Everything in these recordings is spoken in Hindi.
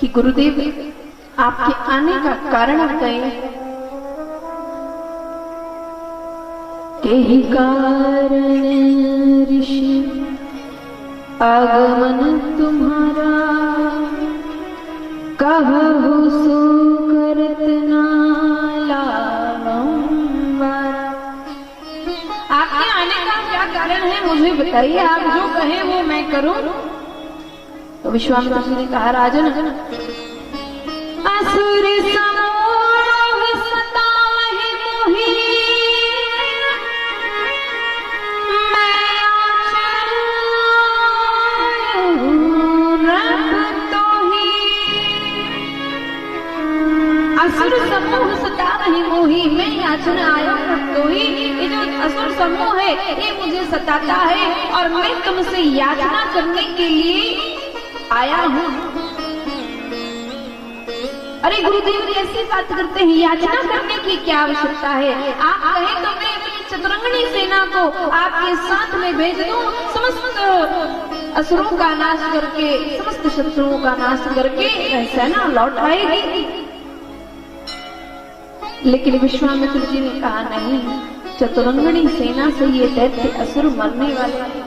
कि गुरुदेव आपके आने का कारण बताइए। यही कारण ऋषि आगमन तुम्हारा, कहु सो करत नाला। आपके आने का क्या कारण है मुझे बताइए, आप जो कहें वो मैं करूं। तो विश्वामित्र जी ने कहा, राजन असुर समूह सतावहि मोहि, मैं आचरण रब तोहि। असुर समूह सतावहि मोहि, मैं याचना आया रब तोहि। ये जो असुर समूह है ये मुझे सताता है और मैं तुमसे याचना करने के लिए आया हूं। अरे गुरुदेव कैसी बात करते हैं, याचना करने की क्या आवश्यकता है। आप कहें तो मैं अपनी चतुरंगनी सेना को आपके साथ में भेज दूं, समस्त असुरों का नाश करके, समस्त शत्रुओं का नाश करके सेना लौट आएगी। लेकिन विश्वामित्र जी ने कहा, नहीं, चतुरंगनी सेना से ये दैत्य असुर मरने वाले हैं।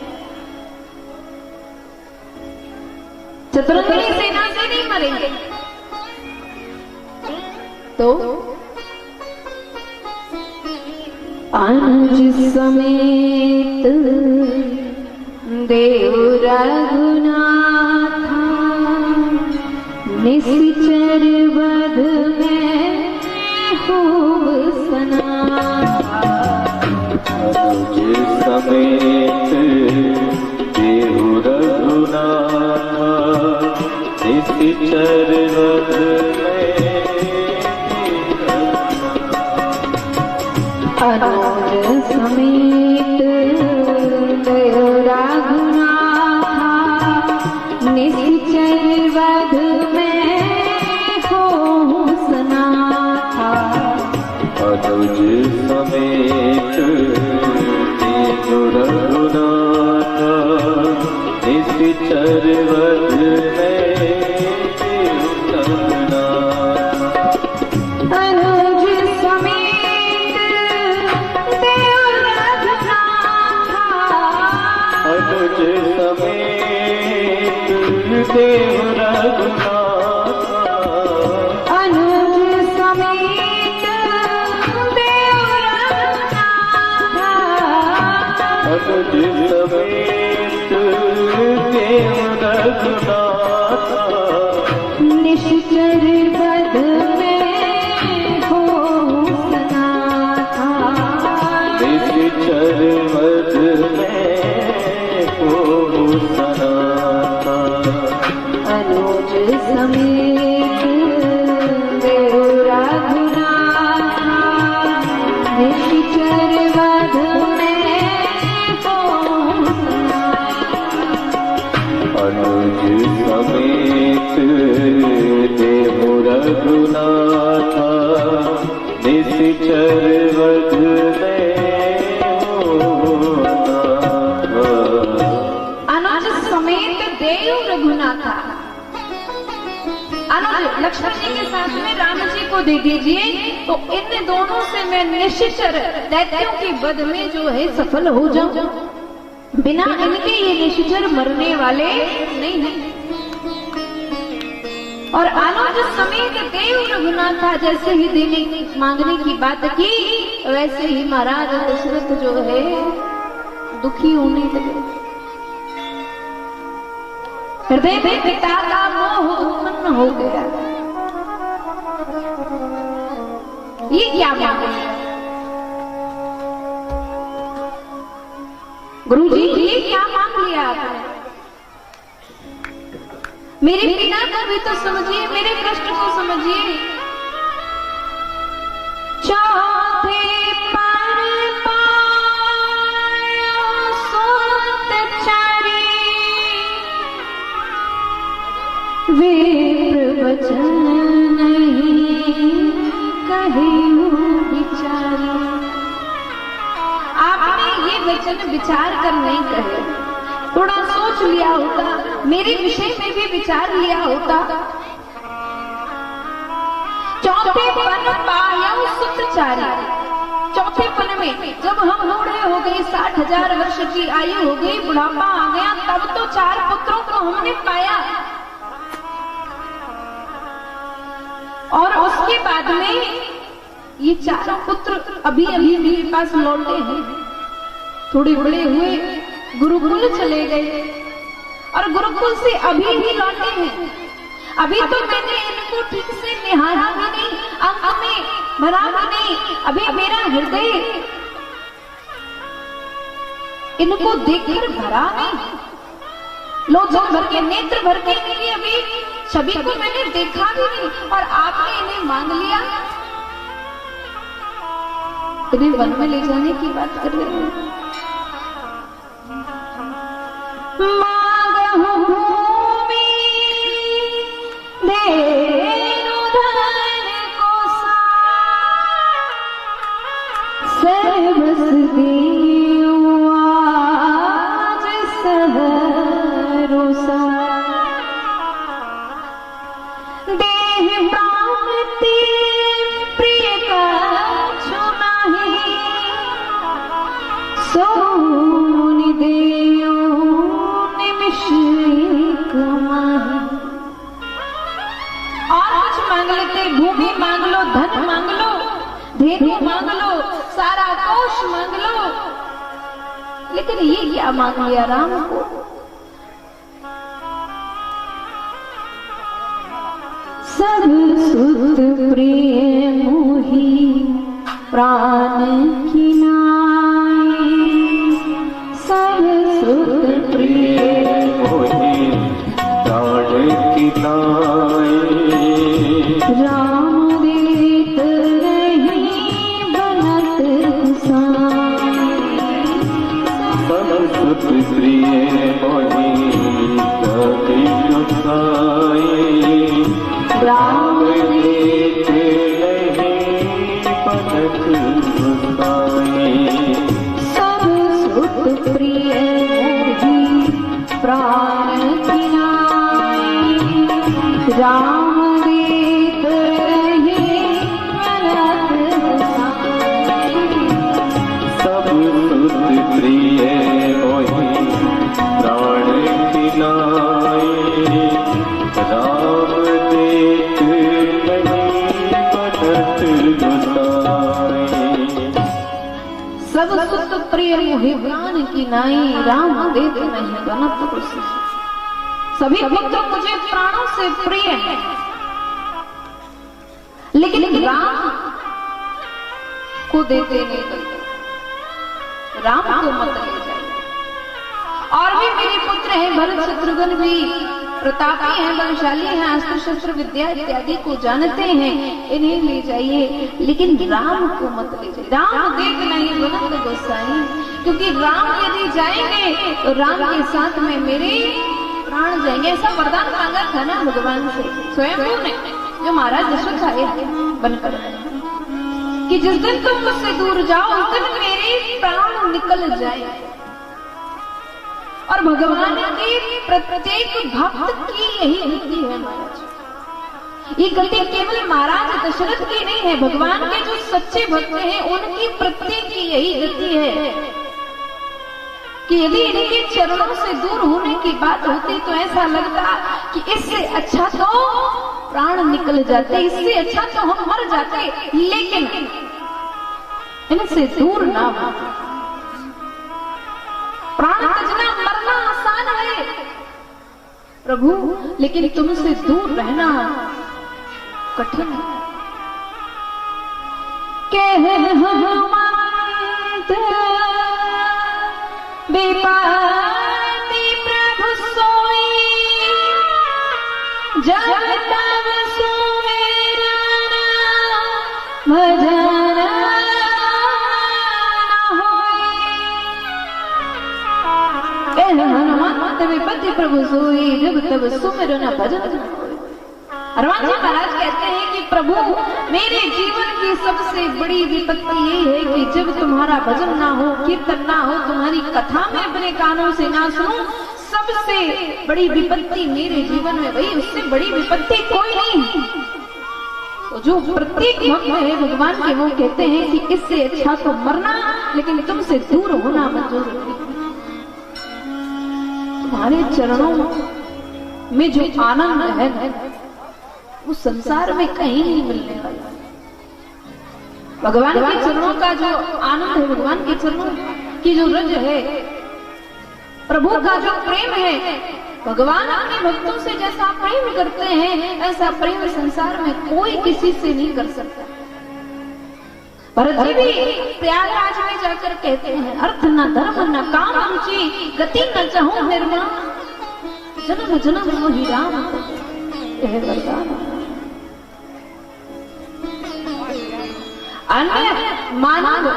चतुरंगनी सेना से नहीं मरेंगे। तो अनुज समेत देव रघुनाथा, निश्चर वध में खूब सनाथा। अनुज समेत देव रघुनाथा, निश्चर वध में। अनुज समेत देव रघुनाथा, निश्चर वध में खूब सनाथा। अनुज समेत देव रघुनाथा, निश्चर वध में। अनुज समेत देव रघुनाथा, अनुज समेत देव रघुनाथा, अनुज समेत देव रघुनाथा, अनुज समेत देव रघुनाथा, निश्चर वध में खूब सनाथा। निश्चर वध में खूब सनाथा। अनुज समेत देव रघुनाथा, निश्चर वध में खूब सनाथा। अनुज समेत देव रघुनाथा, निश्चर वध में अनुज समेत देव रघुनाथा। अनुज लक्ष्मण जी के साथ में राम जी को दे दीजिए, तो इन दोनों से मैं निश्चर दैत्यों के वध में जो है सफल हो जाऊं। बिना इनके ये निश्चर मरने वाले नहीं है। और अनुज समेत देव रघुनाथा जैसे ही देने मांगने की बात की, वैसे ही महाराज दशरथ जो है दुखी होने लगे। हृदय में पिता का मोह उत्पन्न हो गया। ये क्या मांग है गुरुजी, ये क्या मांग लिया आपने? मेरे पिता को भी तो समझिए, मेरे कष्ट को समझिए। चौथे पर पायो सोत चारी, विप्र वचन नहीं कहूं विचारी। आपने ये वचन विचार कर नहीं कहे, थोड़ा सोच लिया होता, मेरे विषय में भी विचार लिया होता, चौथे पन पायऊ सुतचारी। चौथे पन में जब हम बूढ़े हो गए, 60,000 वर्ष की आयु हो गई, बुढ़ापा आ गया, तब तो 4 पुत्रों को हमने पाया। और उसके बाद में ये 4 पुत्र अभी अभी मेरे पास लौटे हैं। थोड़े बड़े हुए, गुरुकुल चले गए और गुरुकुल से अभी ही लौटे हैं। अभी तो मैंने इनको ठीक से निहारा भी नहीं, अंक में भरा भी नहीं। अभी मेरा हृदय इनको देखकर भरा नहीं, लोचन भर के, नेत्र भर के नहीं। अभी सभी को मैंने देखा भी नहीं और आपने इन्हें मांग लिया। इन्हें वन में ले जाने की बात कर रहे हैं। मांगहु भूमि देनु धन को सर्वस देऊ आज सहरोसा। देह प्राप्ति प्रिय कछु नहीं, सो मुनि देऊ निमिष एक माही। और कुछ मांग लेते, भूमि मांग लो, धन मांग लो, धेनु मांग लो, सारा कोष मांग लो, लेकिन ये क्या मांग लिया राम को? सब सुत प्रिय मोहि प्राण की नाई। सब सुत प्रिय मोहि प्राण की नाई। राम देत नहीं बनत साई। सब सुत प्रिय मोहि प्राण की नाई। राम देत नहीं बनत साई। सब सुत प्रिय मोहि प्राण की नाई। राम देत नहीं बनत साई। सब सुत प्रिय मोहि प्राण की नाई। राम देत नहीं बनत गोसाई। सब सुत प्रिय मोहि प्राण की नाई। राम देत नहीं बनत गोसाई। सभी पुत्र मुझे प्राणों से प्रिय हैं, लेकिन राम को देते नहीं, राम को मत ले जाइए। और भी मेरे पुत्र हैं, भरत शत्रुघ्न भी प्रतापी हैं, बलशाली हैं, अस्त्र शस्त्र विद्या इत्यादि को जानते हैं, इन्हें ले जाइए, लेकिन राम को मत ले जाइए। राम देत नहीं बनत गोसाई, क्योंकि राम यदि जाएंगे तो राम के साथ में मेरे प्राण जाएंगे। ऐसा वरदान मांगा था ना भगवान से स्वयं ने, जो महाराज दशरथ आए बनकर, कि जिस दिन तुम मुझसे दूर जाओ उस दिन मेरे प्राण निकल जाए। और भगवान के प्रत्येक भक्त की यही गति है महाराज। ये गति केवल महाराज दशरथ की नहीं है, भगवान के जो सच्चे भक्त हैं उनकी प्रत्येक की यही गति है कि यदि इनके चरणों से दूर होने की बात होती तो ऐसा लगता कि इससे अच्छा तो प्राण निकल जाते, इससे अच्छा तो हम मर जाते, लेकिन इनसे दूर ना हो। प्राण तजना मरना आसान है प्रभु, लेकिन तुमसे दूर रहना कठिन है। कह हनुमंत विपत्ति प्रभु सोई, जब तब सुमिरन भजन हनुमंत विपत्ति प्रभु सोई, जब तब सुमिरन भजन। हनुमान जी महाराज कहते हैं कि प्रभु मेरे जीवन की सबसे बड़ी विपत्ति ये है कि जब तुम्हारा भजन ना हो, कीर्तन ना हो, तुम्हारी कथा में अपने कानों से ना सुनूं, सबसे बड़ी विपत्ति मेरे जीवन में वही, उससे बड़ी विपत्ति कोई नहीं। तो जो प्रत्येक भक्त है भगवान के, वो कहते हैं कि इससे अच्छा तो मरना, लेकिन तुमसे दूर होना मंजूर नहीं। तुम्हारे चरणों में जो आनंद है वो संसार में कहीं नहीं मिलने वाला। भगवान के चरणों का जो आनंद है, भगवान के चरणों की जो रज है, प्रभु का जो प्रेम है, भगवान अपने भक्तों से जैसा प्रेम करते हैं ऐसा प्रेम संसार में कोई किसी से नहीं कर सकता। भरत जी भी प्रयागराज में जाकर कहते हैं, अर्थ न धर्म न काम रुचि, गति न चाहूं निर्मल, जन्म जन्म मोहि राम यह वरदान। अन्य मानव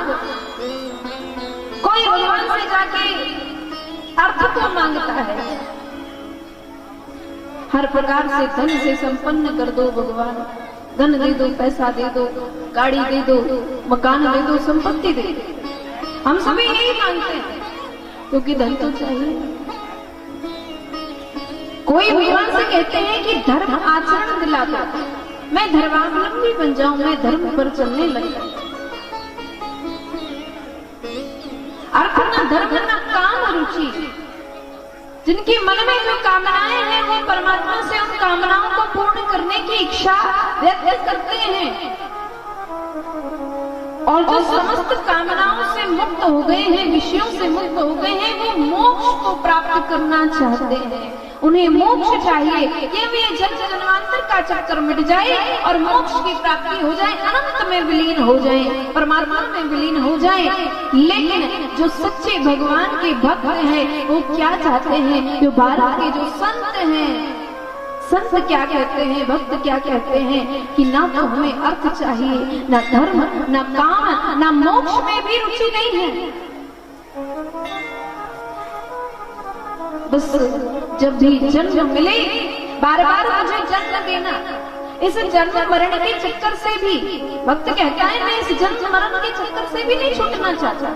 कोई भगवान से जाके अर्थ को मांगता है, हर प्रकार से धन से संपन्न कर दो भगवान, धन दे दो, पैसा दे दो, गाड़ी दे दो, मकान दे दो, संपत्ति दे दो। हम सभी यही मांगते हैं क्योंकि धन तो चाहिए। कोई भगवान से कहते हैं कि धर्म आचरण दिला दो, मैं धर्मावलंबी बन जाऊं, मैं धर्म पर चलने लग जाऊं। अर्थ न धर्म न काम रुचि, जिनके मन में जो कामनाएं हैं वो परमात्मा से उन कामनाओं को पूर्ण करने की इच्छा व्यक्त करते हैं, और जो समस्त कामनाओं से मुक्त हो गए हैं, विषयों से मुक्त हो गए हैं, वो मोक्ष को प्राप्त करना चाहते हैं। उन्हें मोक्ष चाहिए कि वे जन्म जन्मांतर का चक्कर मिट जाए और मोक्ष की प्राप्ति हो जाए, अनंत में विलीन हो जाए, परमात्मा में विलीन हो जाए। लेकिन जो सच्चे भगवान के भक्त हैं वो क्या चाहते हैं? जो भारत के जो संत हैं, संत क्या कहते हैं, भक्त क्या कहते हैं कि ना तो हमें अर्थ चाहिए, ना धर्म, ना काम, ना मोक्ष में भी रुचि नहीं है। बस जब भी जन्म मिले बार बार मुझे जन्म देना। इस जन्म मरण के चक्कर से भी भक्त कहता है मैं इस जन्म मरण के चक्कर से भी नहीं छूटना चाहता।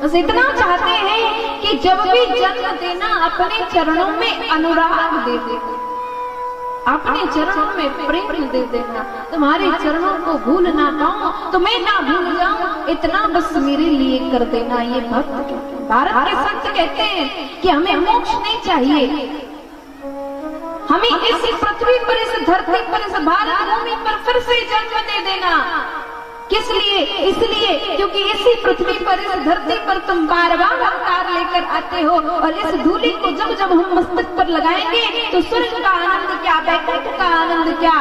बस इतना चाहते हैं कि जब भी जन्म देना अपने चरणों में अनुराग दे दे, अपने चरणों में प्रेम दे देना। तुम्हारे चरणों को भूल ना पाऊं तो मैं ना भूल जाऊं, इतना बस मेरे लिए कर देना। ये भक्त कहते हैं, भारत के संत कहते हैं कि हमें मोक्ष नहीं चाहिए, हमें इस पृथ्वी पर, इस धरती पर, इस भारत भूमि पर फिर से जन्म दे देना। किस लिए? इसलिए क्योंकि इसी पृथ्वी पर, इस धरती पर तुम बार बार अवतार लेकर आते हो, और इस धूलि को जब जब हम मस्तक पर लगाएंगे तो स्वर्ग का आनंद क्या, वैकुंठ का आनंद क्या,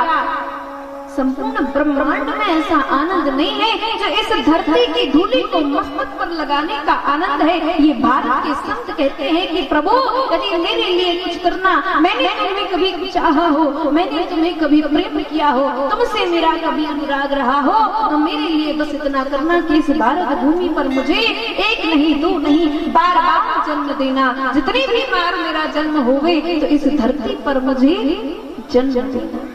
संपूर्ण ब्रह्मांड में ऐसा आनंद नहीं है जो इस धरती की धूलि को मस्तक पर लगाने का आनंद है। ये भारत के संत कहते हैं कि प्रभु यदि मेरे लिए कुछ करना, मैंने तुम्हें कभी चाहा हो, मैंने तुम्हें कभी प्रेम किया हो, तुमसे मेरा कभी अनुराग रहा हो, तो मेरे लिए बस इतना करना कि इस भारत भूमि पर मुझे एक नहीं, दो नहीं, बार बार जन्म देना। जितनी भी बार मेरा जन्म हो गए तो इस धरती पर मुझे जन्म देना।